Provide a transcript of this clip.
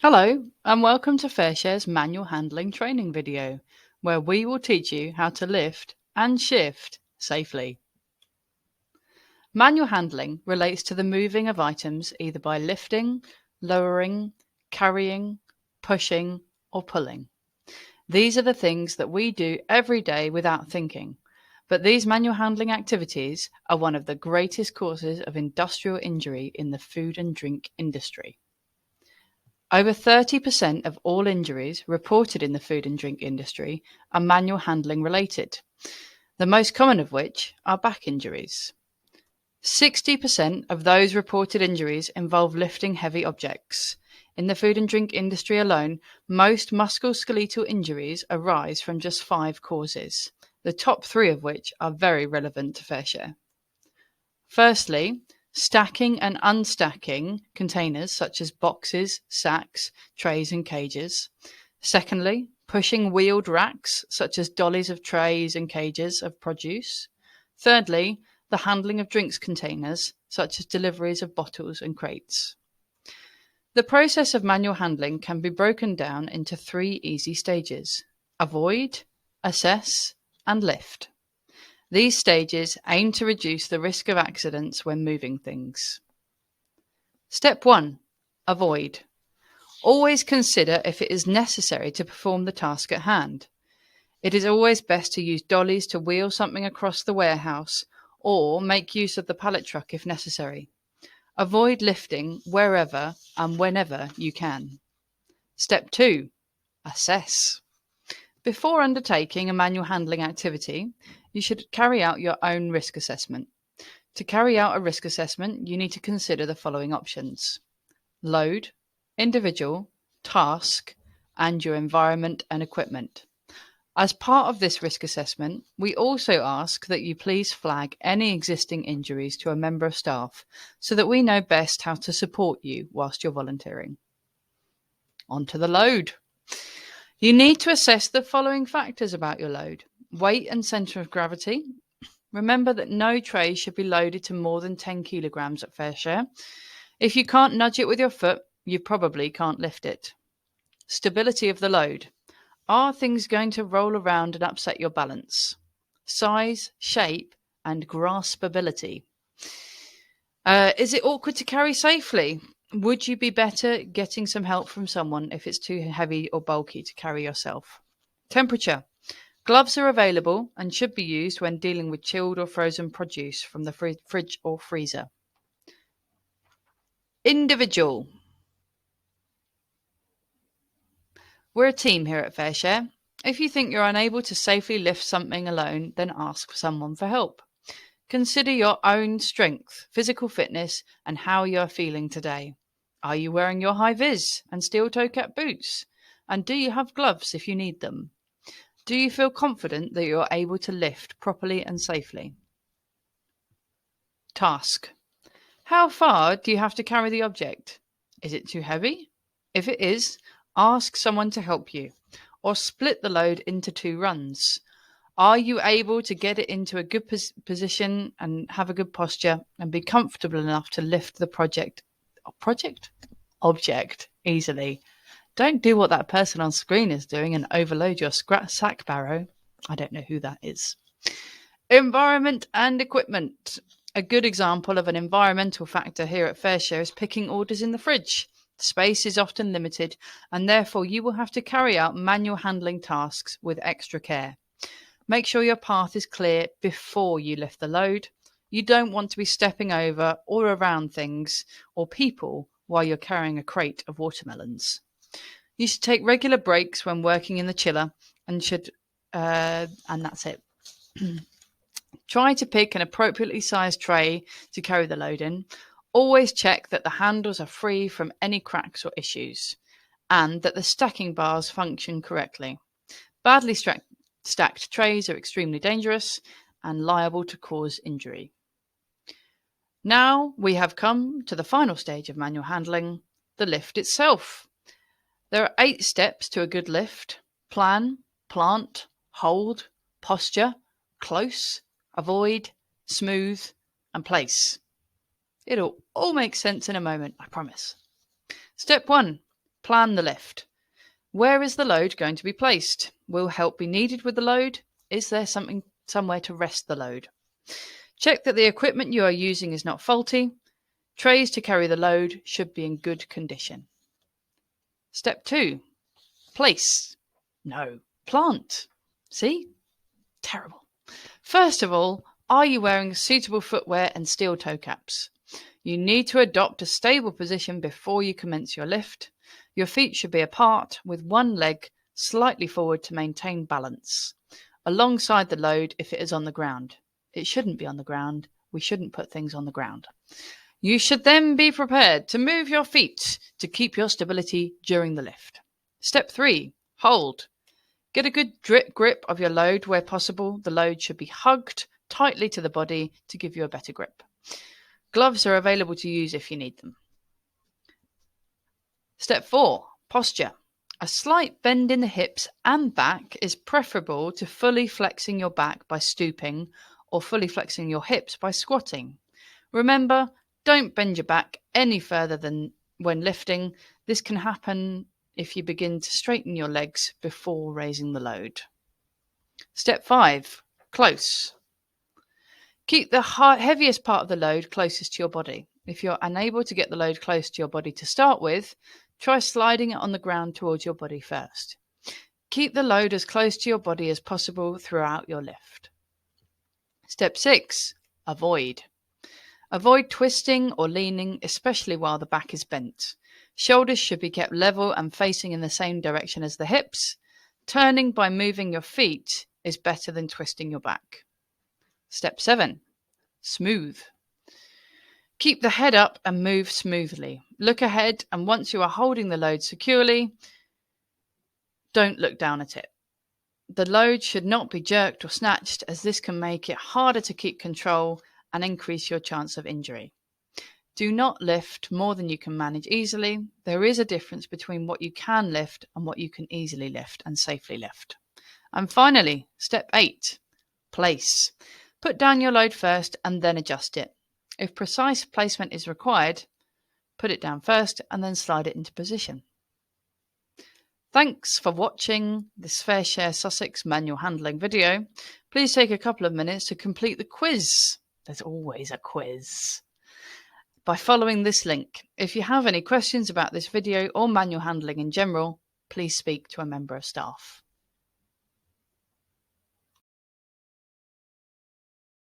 Hello and welcome to Fareshare's manual handling training video, where we will teach you how to lift and shift safely. Manual handling relates to the moving of items either by lifting, lowering, carrying, pushing, or pulling. These are the things that we do every day without thinking, but these manual handling activities are one of the greatest causes of industrial injury in the food and drink industry. Over 30% of all injuries reported in the food and drink industry are manual handling related, the most common of which are back injuries. 60% of those reported injuries involve lifting heavy objects. In the food and drink industry alone, most musculoskeletal injuries arise from just 5 causes, the top 3 of which are very relevant to Fareshare. Firstly, stacking and unstacking containers such as boxes, sacks, trays and cages. Secondly, pushing wheeled racks such as dollies of trays and cages of produce. Thirdly, the handling of drinks containers such as deliveries of bottles and crates. The process of manual handling can be broken down into 3 easy stages: avoid, assess and lift. These stages aim to reduce the risk of accidents when moving things. Step 1. Avoid. Always consider if it is necessary to perform the task at hand. It is always best to use dollies to wheel something across the warehouse or make use of the pallet truck if necessary. Avoid lifting wherever and whenever you can. Step 2. Assess. Before undertaking a manual handling activity, you should carry out your own risk assessment. To carry out a risk assessment, you need to consider the following options: load, individual, task, and your environment and equipment. As part of this risk assessment, we also ask that you please flag any existing injuries to a member of staff so that we know best how to support you whilst you're volunteering. On to the load. You need to assess the following factors about your load: weight and centre of gravity. Remember that no tray should be loaded to more than 10 kilograms at Fareshare. If you can't nudge it with your foot, you probably can't lift it. Stability of the load. Are things going to roll around and upset your balance? Size, shape, and graspability. Is it awkward to carry safely? Would you be better getting some help from someone if it's too heavy or bulky to carry yourself? Temperature. Gloves are available and should be used when dealing with chilled or frozen produce from the fridge or freezer. Individual. We're a team here at Fareshare. If you think you're unable to safely lift something alone, then ask someone for help. Consider your own strength, physical fitness, and how you're feeling today. Are you wearing your high-vis and steel-toe cap boots? And do you have gloves if you need them? Do you feel confident that you're able to lift properly and safely? Task. How far do you have to carry the object? Is it too heavy? If it is, ask someone to help you, or split the load into 2 runs. Are you able to get it into a good position and have a good posture and be comfortable enough to lift the object easily? Don't do what that person on screen is doing and overload your sack barrow. I don't know who that is. Environment and equipment. A good example of an environmental factor here at Fareshare is picking orders in the fridge. Space is often limited, and therefore you will have to carry out manual handling tasks with extra care. Make sure your path is clear before you lift the load. You don't want to be stepping over or around things or people while you're carrying a crate of watermelons. You should take regular breaks when working in the chiller and that's it. Try to pick an appropriately sized tray to carry the load in. Always check that the handles are free from any cracks or issues and that the stacking bars function correctly. Badly stacked trays are extremely dangerous and liable to cause injury. Now we have come to the final stage of manual handling, the lift itself. There are 8 steps to a good lift: plan, plant, hold, posture, close, avoid, smooth, and place. It'll all make sense in a moment, I promise. Step 1. Plan the lift. Where is the load going to be placed? Will help be needed with the load? Is there somewhere to rest the load? Check that the equipment you are using is not faulty. Trays to carry the load should be in good condition. Step 2. Place. No. Plant. See? Terrible. First of all, are you wearing suitable footwear and steel toe caps? You need to adopt a stable position before you commence your lift. Your feet should be apart with one leg slightly forward to maintain balance, alongside the load if it is on the ground. It shouldn't be on the ground. We shouldn't put things on the ground. You should then be prepared to move your feet to keep your stability during the lift. Step 3. Hold. Get a good grip of your load where possible. The load should be hugged tightly to the body to give you a better grip. Gloves are available to use if you need them. Step 4. Posture. A slight bend in the hips and back is preferable to fully flexing your back by stooping or fully flexing your hips by squatting. Remember, don't bend your back any further than when lifting. This can happen if you begin to straighten your legs before raising the load. Step 5. Close. Keep the heaviest part of the load closest to your body. If you're unable to get the load close to your body to start with, try sliding it on the ground towards your body first. Keep the load as close to your body as possible throughout your lift. Step 6. Avoid. Avoid twisting or leaning, especially while the back is bent. Shoulders should be kept level and facing in the same direction as the hips. Turning by moving your feet is better than twisting your back. Step 7. Smooth. Keep the head up and move smoothly. Look ahead, and once you are holding the load securely, don't look down at it. The load should not be jerked or snatched, as this can make it harder to keep control and increase your chance of injury. Do not lift more than you can manage easily. There is a difference between what you can lift and what you can easily lift and safely lift. And finally, step 8. Place. Put down your load first and then adjust it. If precise placement is required, put it down first and then slide it into position. Thanks for watching this Fareshare Sussex manual handling video. Please take a couple of minutes to complete the quiz. There's always a quiz. By following this link. If you have any questions about this video or manual handling in general, please speak to a member of staff.